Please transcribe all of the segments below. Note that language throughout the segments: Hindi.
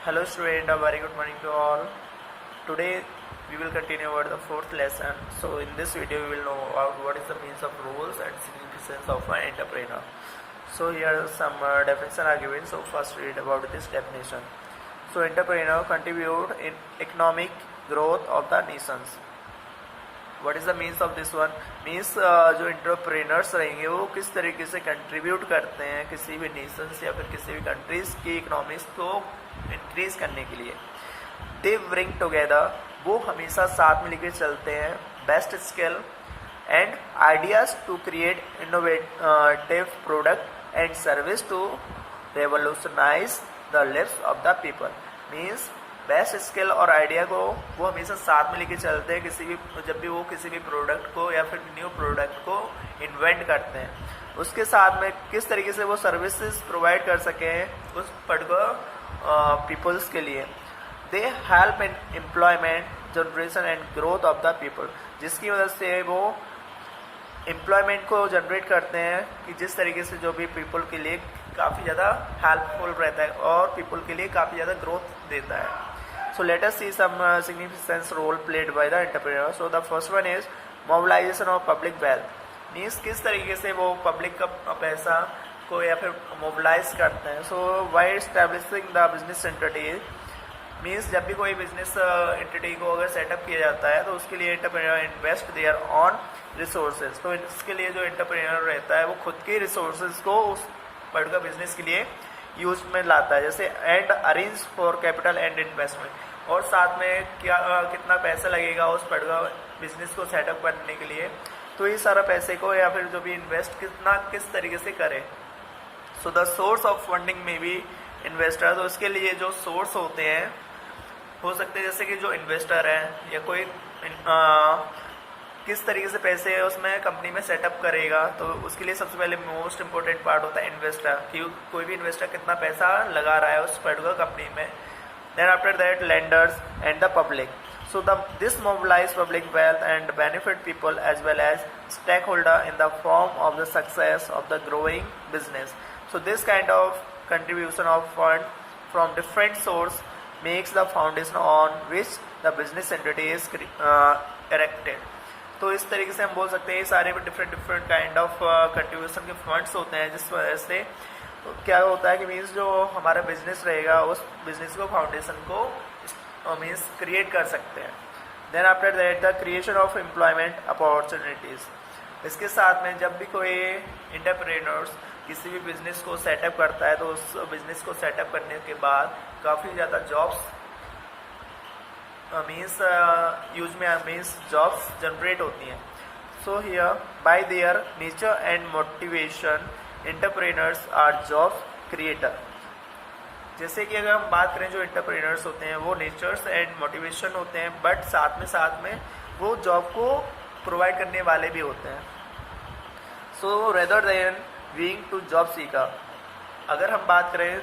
Hello student, a very good morning to all. Today we will continue about the fourth lesson. So in this video we will know about what is the means of roles and significance of an entrepreneur. So here are some definition are given. So first read about this definition. So entrepreneur contribute in economic growth of the nations. What is the means of this one means जो एंटरप्रेनर्स रहेंगे वो किस तरीके से कंट्रीब्यूट करते हैं किसी भी नेशंस या फिर किसी भी कंट्रीज की इकोनॉमिक्स को इंक्रीज करने के लिए. दे ब्रिंग टुगेदर, वो हमेशा साथ में लेकर चलते हैं best skill and ideas to create innovative product and service to revolutionise the lives of the people. Means best skill और आइडिया को वो हमेशा साथ में लेके चलते हैं जब भी वो किसी भी प्रोडक्ट को या फिर न्यू प्रोडक्ट को इन्वेंट करते हैं. उसके साथ में किस तरीके से वो सर्विसेज प्रोवाइड कर सकें उस पर्टिकुलर पीपल्स के लिए. They help in employment generation and growth of the people, जिसकी वजह से वो एम्प्लॉयमेंट को जनरेट करते हैं कि जिस तरीके से जो भी पीपल के लिए काफ़ी ज़्यादा हेल्पफुल रहता है और पीपल के लिए काफ़ी ज़्यादा ग्रोथ देता है. So let us see some significant role played by the entrepreneur. So the first one is mobilization of public wealth. Means किस तरीके से वो पब्लिक का पैसा को या फिर मोबिलाइज करते हैं. So by establishing the business entity, means जब भी कोई बिजनेस एंटिटी को अगर सेटअप किया जाता है तो उसके लिए entrepreneur invest their on resources. तो इसके लिए जो एंटरप्रेन्योर रहता है वो खुद के रिसोर्सेज को उस पर्टिकुलर बिजनेस के लिए यूज में लाता है, जैसे and arrange for capital and investment, और साथ में कितना पैसा लगेगा उस पर्टिकुलर बिजनेस को सेटअप करने के लिए. तो ये सारा पैसे को या फिर जो भी इन्वेस्ट किस तरीके से करें. So the source of funding में भी इन्वेस्टर, तो इसके लिए जो सोर्स होते हैं हो सकते हैं जैसे कि जो इन्वेस्टर है या कोई किस तरीके से पैसे उसमें कंपनी में सेटअप करेगा. तो उसके लिए सबसे पहले मोस्ट इंपॉर्टेंट पार्ट होता है इन्वेस्टर, कि कोई भी इन्वेस्टर कितना पैसा लगा रहा है उस पर्टिकुलर कंपनी में. Then after that lenders and the public. So this mobilise public wealth and benefit people as well as stakeholder in the form of the success of the growing business. So this kind of contribution of fund from different source makes the foundation on which the business entity is erected. तो इस तरीके से हम बोल सकते हैं सारे डिफरेंट काइंड ऑफ कंट्रीब्यूशन के फंड्स होते हैं, जिस वजह से क्या होता है कि मीन्स जो हमारा बिजनेस रहेगा उस बिजनेस को फाउंडेशन को मीन्स क्रिएट कर सकते हैं. Then after that the creation of employment opportunities. इसके साथ में जब भी कोई एंटरप्रेन्योर्स किसी भी बिजनेस को सेटअप करता है तो उस बिजनेस को सेटअप करने के बाद काफ़ी ज़्यादा जॉब्स मीन्स जॉब्स जनरेट होती हैं. So here by their nature and motivation entrepreneurs are job creator. जैसे कि अगर हम बात करें जो एंटरप्रेन्योर्स होते हैं वो नेचर्स एंड मोटिवेशन होते हैं, बट साथ में वो जॉब को प्रोवाइड करने वाले भी होते हैं. So rather than being to job seeker, अगर हम बात करें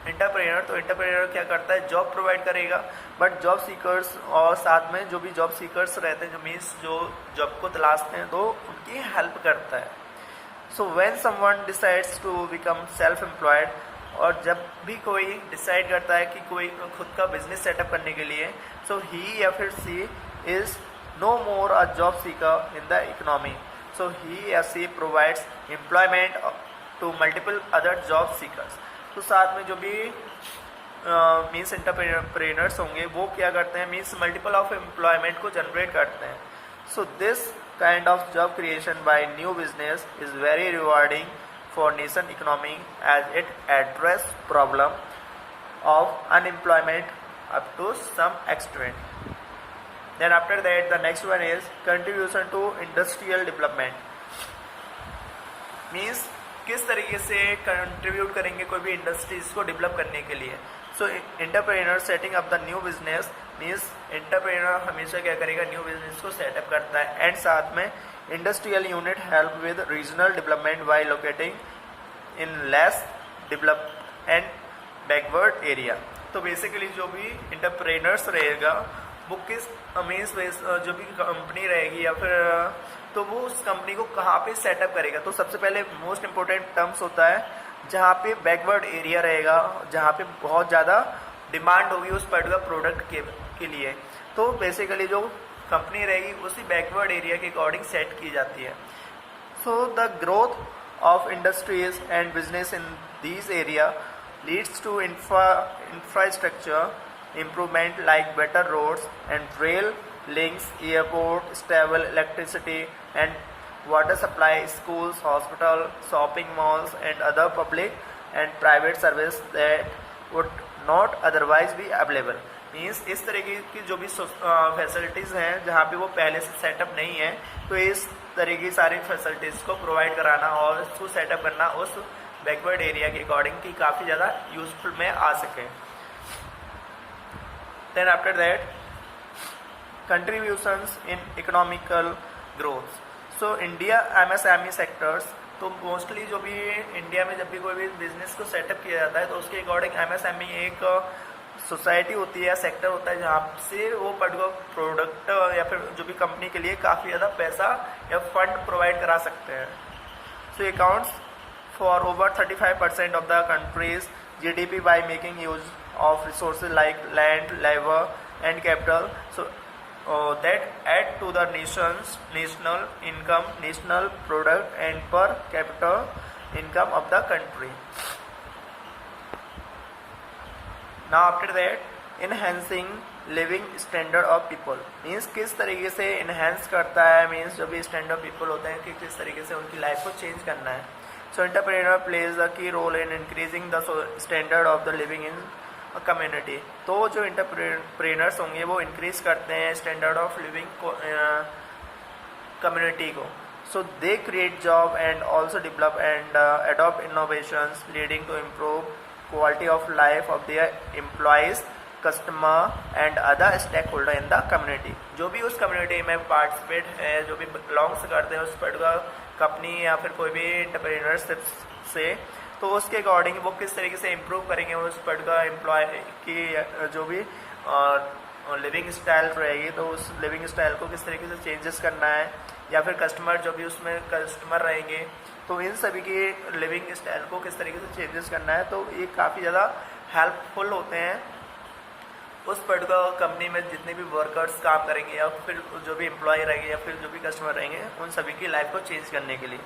एंटरप्रेन्योर तो एंटरप्रेन्योर क्या करता है, जॉब प्रोवाइड करेगा, बट जॉब सीकर्स और साथ में जो भी जॉब सीकर्स रहते हैं जो मीन्स जो जॉब को तलाशते हैं तो उनकी हेल्प करता है. So when someone decides to become self employed, और जब भी कोई डिसाइड करता है कि कोई खुद का बिजनेस सेटअप करने के लिए, सो ही या फिर she is no more a job seeker in the economy. So he or she provides employment to multiple other job seekers. तो साथ में जो भी मीन्स एंटरप्रेन्योर्स होंगे वो क्या करते हैं, मीन्स मल्टीपल ऑफ एम्प्लॉयमेंट को जनरेट करते हैं. So this kind of job creation by new business is very rewarding for nation economy as it address problem of unemployment up to some extent. Then after that the next one is contribution to industrial development. Means किस तरीके से कंट्रीब्यूट करेंगे कोई भी इंडस्ट्रीज को डेवलप करने के लिए. So entrepreneur setting up the new business means entrepreneur हमेशा क्या करेगा, न्यू बिजनेस को सेटअप करता है. एंड साथ में industrial unit help with regional development bye locating in less develop and backward area. तो बेसिकली जो भी एंटरप्रेन्योर्स रहेगा वो किस मीन्स जो भी कंपनी रहेगी या फिर तो वो उस कंपनी को कहाँ पे सेटअप करेगा. तो सबसे पहले मोस्ट इम्पोर्टेंट टर्म्स होता है जहाँ पे बैकवर्ड एरिया रहेगा, जहाँ पे बहुत ज़्यादा डिमांड होगी उस पर्टिकुलर प्रोडक्ट के लिए, तो बेसिकली जो कंपनी रहेगी उसी बैकवर्ड एरिया के अकॉर्डिंग सेट की जाती है. So the growth of industries and business in these area leads to infrastructure improvement like better roads and rail links, airport, stable electricity and water supply, schools, hospital, shopping malls and other public and private service that would not otherwise be available. Means इस तरीके की जो भी फैसिलिटीज़ हैं जहाँ पे वो पहले से सेटअप नहीं है, तो इस तरह की सारी फैसिलिटीज़ को प्रोवाइड कराना और उसको सेटअप करना उस बैकवर्ड एरिया के अकॉर्डिंग की काफ़ी ज़्यादा यूजफुल में आ सके. Then after that contributions in economical growth. So India MSME sectors, तो मोस्टली जो भी इंडिया में जब भी कोई भी बिजनेस को सेटअप किया जाता है तो उसके अकॉर्डिंग MSME एक सोसाइटी होती है या सेक्टर होता है जहाँ से वो पर्टिकुलर प्रोडक्ट या फिर जो भी कंपनी के लिए काफ़ी ज़्यादा पैसा या फंड प्रोवाइड करा सकते हैं. So accounts for over 35% of the countries GDP by making use of resources like land, labour and capital. So that add to the national income, national product and per capita income of the country. Now after that, enhancing living standard of people means किस तरीके से इन्हेंस करता है, मीन्स जो भी स्टैंडर्ड ऑफ पीपल होते हैं कि किस तरीके से उनकी लाइफ को चेंज करना है. So entrepreneur plays the key role in increasing the standard of the living in community. तो जो एंटरप्रेन्योर्स होंगे वो इंक्रीज करते हैं स्टैंडर्ड ऑफ लिविंग कम्युनिटी को. So they create job and also develop and adopt innovations leading to improve quality of life of their employees, customer and other stakeholder in the community. जो भी उस कम्युनिटी में पार्टिसिपेट है, जो भी बिलोंग्स करते हैं उस पर्टिकुलर कंपनी या फिर कोई भी एंटरप्रेन्योरशिप से, तो उसके अकॉर्डिंग वो किस तरीके से इम्प्रूव करेंगे उस पर्टिकुलर एम्प्लॉय की जो भी लिविंग स्टाइल रहेगी, तो उस लिविंग स्टाइल को किस तरीके से चेंजेस करना है, या फिर कस्टमर जो भी उसमें कस्टमर रहेंगे तो इन सभी की लिविंग स्टाइल को किस तरीके से चेंजेस करना है. तो ये काफ़ी ज़्यादा हेल्पफुल होते हैं उस पर्टिकुलर कंपनी में जितने भी वर्कर्स काम करेंगे या फिर जो भी एम्प्लॉय रहेंगे या फिर जो भी कस्टमर रहेंगे उन सभी की लाइफ को चेंज करने के लिए.